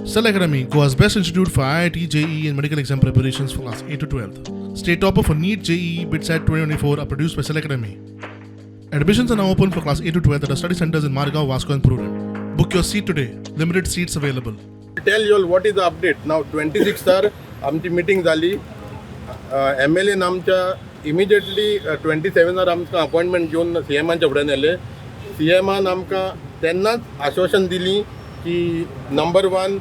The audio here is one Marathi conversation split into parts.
Cell Academy, Goa's best institute for IIT, JEE and medical exam preparations for class 8 to 12th. State topper for NEET, JEE, BITSAT 2024 are produced by Cell Academy. Admissions are now open for class 8 to 12th at our study centers in Margao, Vasco and Prudent. Book your seat today. Limited seats available. Tell you all what is the update. Now 26 sir, आमची मीटिंग झाली. MLA आमच्या इमिजिएटली 27 आमकां अपॉइंटमेंट घेवन CMांच्या फुड्यान येले. CMान आमकां तेन्नाच आश्वासन दिली की नंबर 1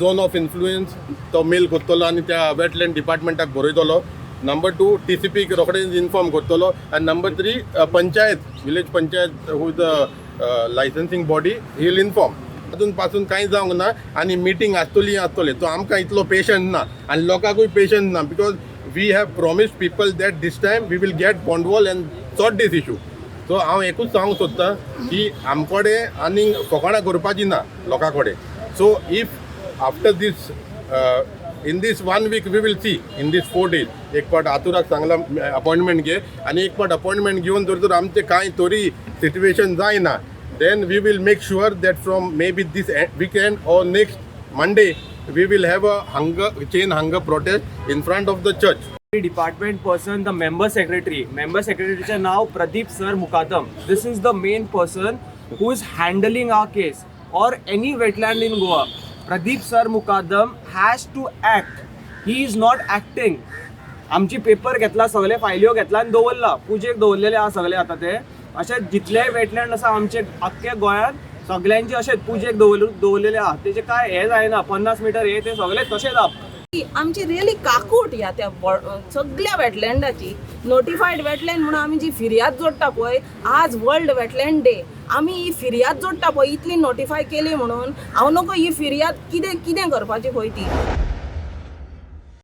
झोन ऑफ इन्फ्लुएन्स तो मेल करतलो आनी त्या वेटलँड डिपार्टमेंटाक बरयतलो. नंबर 2 TCP रोखडेच इन्फॉर्म करतलो आनी number 3 panchayat village panchayat who the licensing body he will inform. अजून पासून कांय जावंक ना आनी मिटींग आसतली तो आमकां इतलो पेशंट ना आनी लोकांकूय पेशंट ना because we have promised people that this time we will get बॉन्डवॉल and sort this issue. So हांव एकूच सांगूंक सोदतां की आमकोडे आनी फकाणां करपाची ना लोकां कडेन. So if after this in this 1 week we will see in this 4 days एक पाट आतुराक सांगला अपॉइंटमेंट घे आनी एक पाट अपॉइंटमेंट घेवन जर आमचें कांय तरी सिट्युएशन जायना then we will make sure that from maybe this weekend or next Monday we will have a chain hunger protest in front of the church. Department person, the member secretary now Pradeep sir Mukadam. This is the main person who is handling our case or any wetland in Goa. Pradeep sir Mukadam has to act. He is not acting. आमची पेपर घेतला, सगळे फायल्यो घेतला आणि दवरला, पुजेक दवरलेले आहा सगळे. आता ते अशे जितले वेटलँड आसा आमचे अख्ख्या गोंयांत सगळ्यांचे अशेच पुजेक दवरलेले आहा. तेजे काय हे जायना, 50 मीटर हे ते सगळे तशेच आहा. आमची रियली काकूट ह्या त्या सगळ्या वेटलँडाची नोटिफाईड वेटलँड म्हणून आमी जी फिर्याद जोडटा पळय, आज वर्ल्ड वेटलँड डे, आमी ही फिर्याद जोडटा पळय इतली नोटिफाय केली म्हणून हांव नको ही फिर्याद कितें करपाची पळय ती.